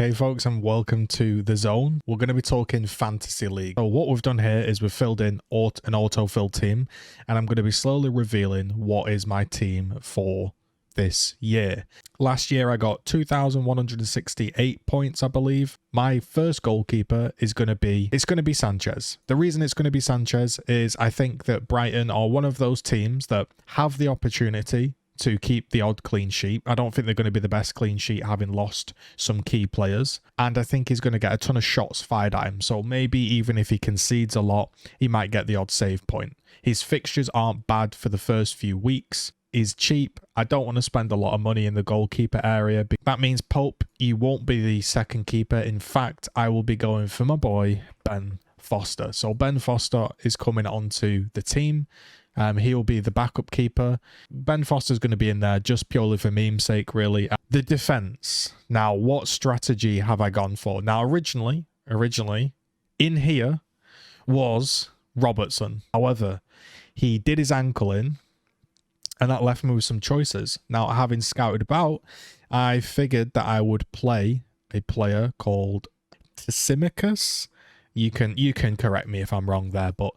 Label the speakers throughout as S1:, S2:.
S1: Okay, folks, and welcome to The Zone. We're going to be talking Fantasy League. So what we've done here is we've filled in an auto-fill team, and I'm going to be slowly revealing what is my team for this year. Last year, I got 2,168 points, I believe. My first goalkeeper is going to be Sanchez. The reason it's going to be Sanchez is I think that Brighton are one of those teams that have the opportunity to keep the odd clean sheet. I don't think they're going to be the best clean sheet, having lost some key players. And I think he's going to get a ton of shots fired at him. So maybe even if he concedes a lot, he might get the odd save point. His fixtures aren't bad for the first few weeks. He's cheap. I don't want to spend a lot of money in the goalkeeper area. That means, Pope, you won't be the second keeper. In fact, I will be going for my boy, Ben Foster. So Ben Foster is coming onto the team. He'll be the backup keeper. Ben Foster's going to be in there just purely for meme's sake, really. The defense. Now, what strategy have I gone for? Now, originally, in here was Robertson. However, he did his ankle in, and that left me with some choices. Now, having scouted about, I figured that I would play a player called Tsimicus. You can correct me if I'm wrong there, but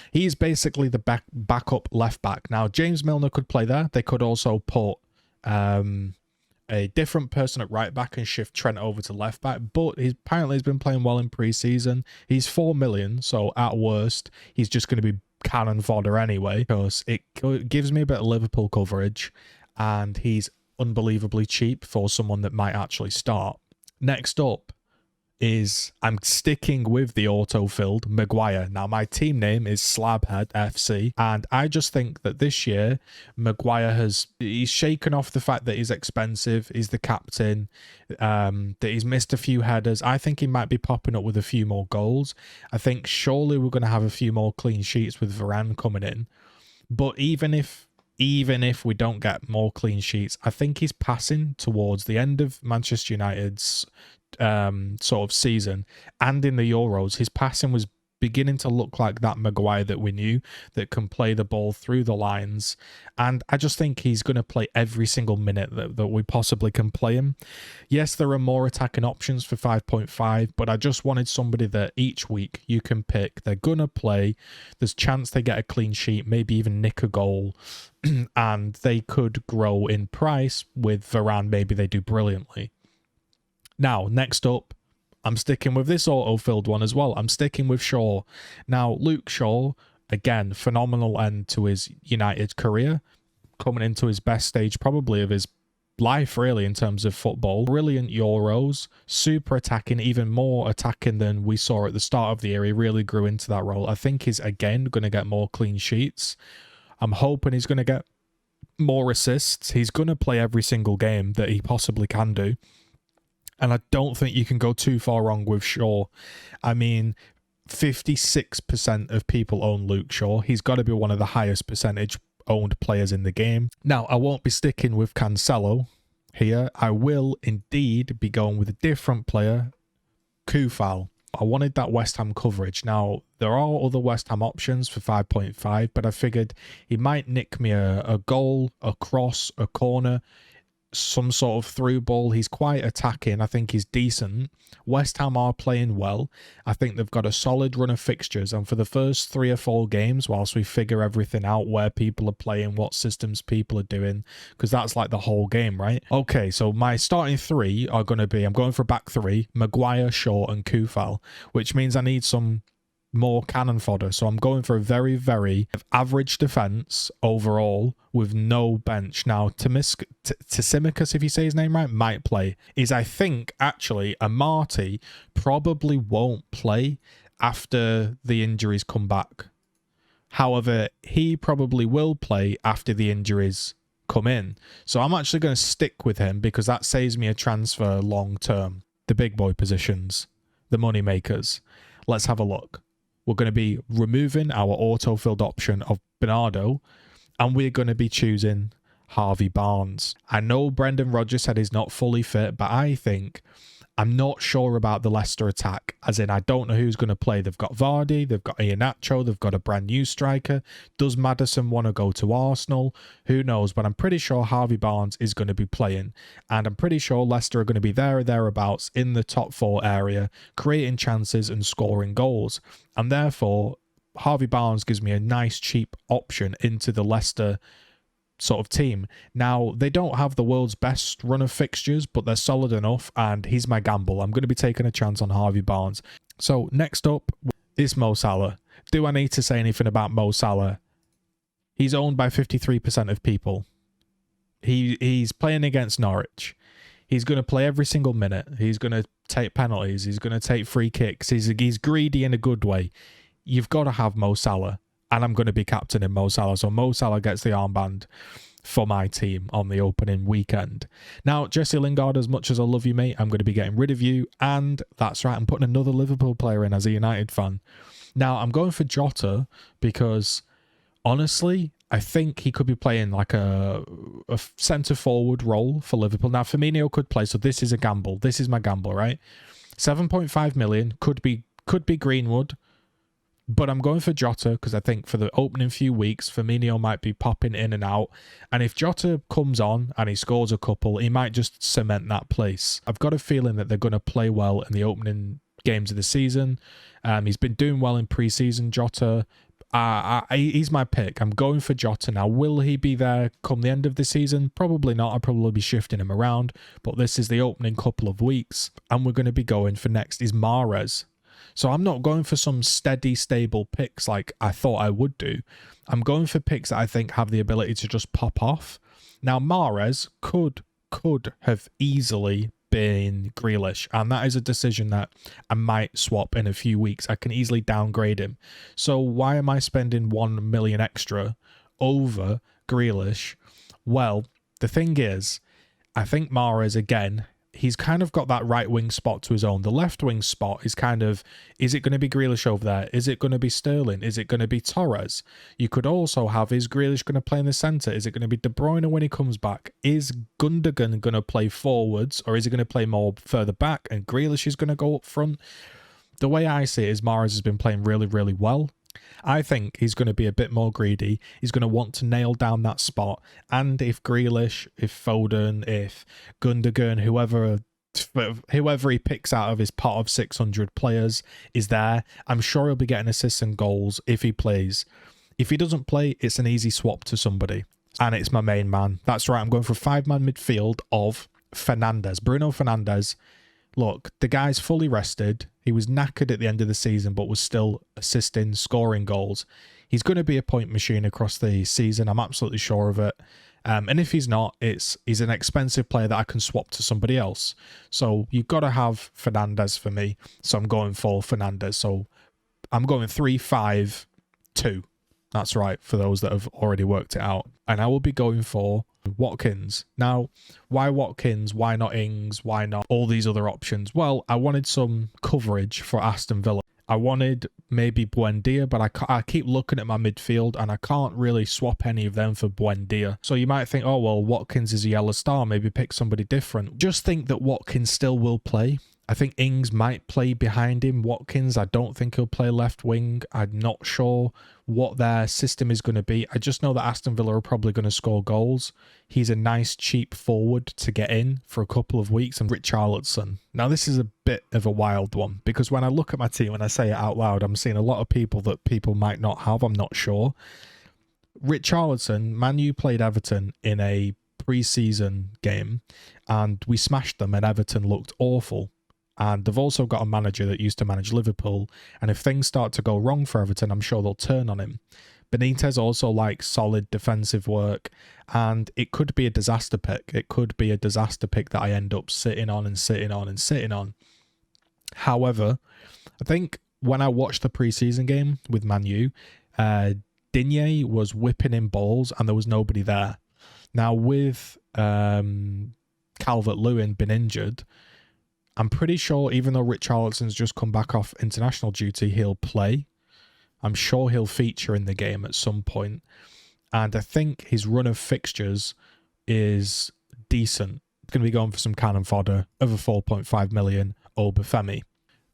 S1: he's basically the backup left back. Now, James Milner could play there. They could also put a different person at right back and shift Trent over to left back, but apparently he's been playing well in pre-season. He's 4 million, so at worst, he's just going to be cannon fodder anyway, because it gives me a bit of Liverpool coverage, and he's unbelievably cheap for someone that might actually start. Next up is I'm sticking with the auto-filled Maguire. Now, my team name is Slabhead FC, and I just think that this year Maguire he's shaken off the fact that he's expensive, he's the captain, that he's missed a few headers. I think he might be popping up with a few more goals. I think surely we're going to have a few more clean sheets with Varane coming in. But even if we don't get more clean sheets, I think he's passing towards the end of Manchester United's sort of season, and in the Euros, his passing was beginning to look like that Maguire that we knew, that can play the ball through the lines. And I just think he's going to play every single minute that we possibly can play him. Yes, there are more attacking options for 5.5, but I just wanted somebody that each week you can pick. They're going to play. There's a chance they get a clean sheet, maybe even nick a goal, and they could grow in price. With Varane, maybe they do brilliantly. Now, next up, I'm sticking with this auto-filled one as well. I'm sticking with Shaw. Now, Luke Shaw, again, phenomenal end to his United career, coming into his best stage probably of his life, really, in terms of football. Brilliant Euros, super attacking, even more attacking than we saw at the start of the year. He really grew into that role. I think he's, again, going to get more clean sheets. I'm hoping he's going to get more assists. He's going to play every single game that he possibly can do. And I don't think you can go too far wrong with Shaw. I mean, 56% of people own Luke Shaw. He's got to be one of the highest percentage owned players in the game. Now, I won't be sticking with Cancelo here. I will indeed be going with a different player, Kufal. I wanted that West Ham coverage. Now, there are other West Ham options for 5.5, but I figured he might nick me a goal, a cross, a corner, some sort of through ball. He's quite attacking. I think he's decent. West Ham are playing well. I think they've got a solid run of fixtures, and for the first 3 or 4 games, whilst we figure everything out, where people are playing, what systems people are doing, because that's like the whole game, right? Okay, so my starting 3 are going to be, I'm going for back 3, Maguire, Shaw and Kufal, which means I need some more cannon fodder. So I'm going for a very, very average defense overall with no bench. Now, Tsimicus, if you say his name right, might play. I think, actually, Amati probably won't play after the injuries come back. However, he probably will play after the injuries come in. So I'm actually going to stick with him because that saves me a transfer long term. The big boy positions, the money makers. Let's have a look. We're going to be removing our auto-filled option of Bernardo, and we're going to be choosing Harvey Barnes. I know Brendan Rodgers said he's not fully fit, but I think I'm not sure about the Leicester attack, as in I don't know who's going to play. They've got Vardy, they've got Iheanacho, they've got a brand new striker. Does Maddison want to go to Arsenal? Who knows? But I'm pretty sure Harvey Barnes is going to be playing. And I'm pretty sure Leicester are going to be there or thereabouts in the top 4 area, creating chances and scoring goals. And therefore, Harvey Barnes gives me a nice cheap option into the Leicester sort of team. Now, they don't have the world's best run of fixtures, but they're solid enough, and he's my gamble. I'm going to be taking a chance on Harvey Barnes. So next up is Mo Salah. Do I need to say anything about Mo Salah? He's owned by 53% of people. He's playing against Norwich. He's going to play every single minute. He's going to take penalties. He's going to take free kicks. He's greedy in a good way. You've got to have Mo Salah. And I'm going to be captaining Mo Salah. So Mo Salah gets the armband for my team on the opening weekend. Now, Jesse Lingard, as much as I love you, mate, I'm going to be getting rid of you. And that's right, I'm putting another Liverpool player in as a United fan. Now, I'm going for Jota because, honestly, I think he could be playing like a centre-forward role for Liverpool. Now, Firmino could play, so this is a gamble. This is my gamble, right? 7.5 million could be Greenwood. But I'm going for Jota because I think for the opening few weeks, Firmino might be popping in and out. And if Jota comes on and he scores a couple, he might just cement that place. I've got a feeling that they're going to play well in the opening games of the season. He's been doing well in pre-season, Jota. He's my pick. I'm going for Jota now. Will he be there come the end of the season? Probably not. I'll probably be shifting him around. But this is the opening couple of weeks. And we're going to be going for next is Mahrez. So I'm not going for some steady, stable picks like I thought I would do. I'm going for picks that I think have the ability to just pop off. Now, Mahrez could have easily been Grealish, and that is a decision that I might swap in a few weeks. I can easily downgrade him. So why am I spending 1 million extra over Grealish? Well, the thing is, I think Mahrez, again, he's kind of got that right wing spot to his own. The left wing spot is kind of, is it going to be Grealish over there? Is it going to be Sterling? Is it going to be Torres? You could also have, is Grealish going to play in the centre? Is it going to be De Bruyne when he comes back? Is Gundogan going to play forwards, or is he going to play more further back and Grealish is going to go up front? The way I see it is Mahrez has been playing really, really well. I think he's going to be a bit more greedy. He's going to want to nail down that spot. And if Grealish, if Foden, if Gundogan, whoever he picks out of his pot of 600 players is there, I'm sure he'll be getting assists and goals if he plays. If he doesn't play, it's an easy swap to somebody. And it's my main man. That's right, I'm going for a 5-man midfield of Fernandes. Bruno Fernandes. Look, the guy's fully rested. He was knackered at the end of the season, but was still assisting, scoring goals. He's going to be a point machine across the season. I'm absolutely sure of it. And if he's not, he's an expensive player that I can swap to somebody else. So you've got to have Fernandes for me. So I'm going for Fernandes. So I'm going 3-5-2. That's right, for those that have already worked it out. And I will be going for Watkins. Now, why Watkins? Why not Ings? Why not all these other options? Well, I wanted some coverage for Aston Villa. I wanted maybe Buendia, but I keep looking at my midfield and I can't really swap any of them for Buendia. So you might think, oh, well, Watkins is a yellow star. Maybe pick somebody different. Just think that Watkins still will play. I think Ings might play behind him. Watkins, I don't think he'll play left wing. I'm not sure what their system is going to be. I just know that Aston Villa are probably going to score goals. He's a nice, cheap forward to get in for a couple of weeks. And Richarlison. Now, this is a bit of a wild one because when I look at my team and I say it out loud, I'm seeing a lot of people that people might not have. I'm not sure. Richarlison, Man U played Everton in a pre-season game and we smashed them and Everton looked awful. And they've also got a manager that used to manage Liverpool. And if things start to go wrong for Everton, I'm sure they'll turn on him. Benitez also likes solid defensive work. And it could be a disaster pick. It could be a disaster pick that I end up sitting on and sitting on and sitting on. However, I think when I watched the preseason game with Man U, Digne was whipping in balls and there was nobody there. Now with Calvert-Lewin been injured, I'm pretty sure even though Richarlison's just come back off international duty, he'll play. I'm sure he'll feature in the game at some point. And I think his run of fixtures is decent. It's going to be going for some cannon fodder of a 4.5 million Obafemi.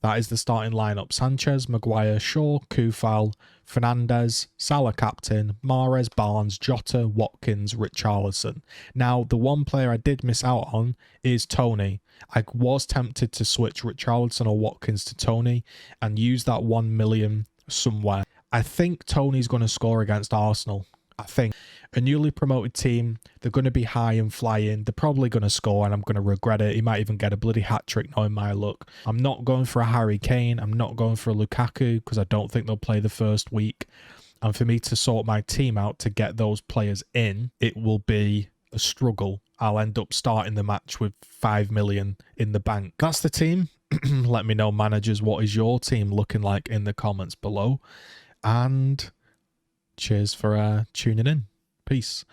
S1: That is the starting lineup. Sanchez, Maguire, Shaw, Kufal, Fernandez, Salah captain, Mahrez, Barnes, Jota, Watkins, Richarlison. Now, the one player I did miss out on is Tony. I was tempted to switch Richarlison or Watkins to Tony and use that 1 million somewhere. I think Tony's going to score against Arsenal. I think a newly promoted team, they're going to be high and flying. They're probably going to score and I'm going to regret it. He might even get a bloody hat-trick knowing my luck. I'm not going for a Harry Kane. I'm not going for a Lukaku because I don't think they'll play the first week. And for me to sort my team out to get those players in, it will be a struggle. I'll end up starting the match with 5 million in the bank. That's the team. Let me know, managers, what is your team looking like in the comments below. And cheers for tuning in. Peace.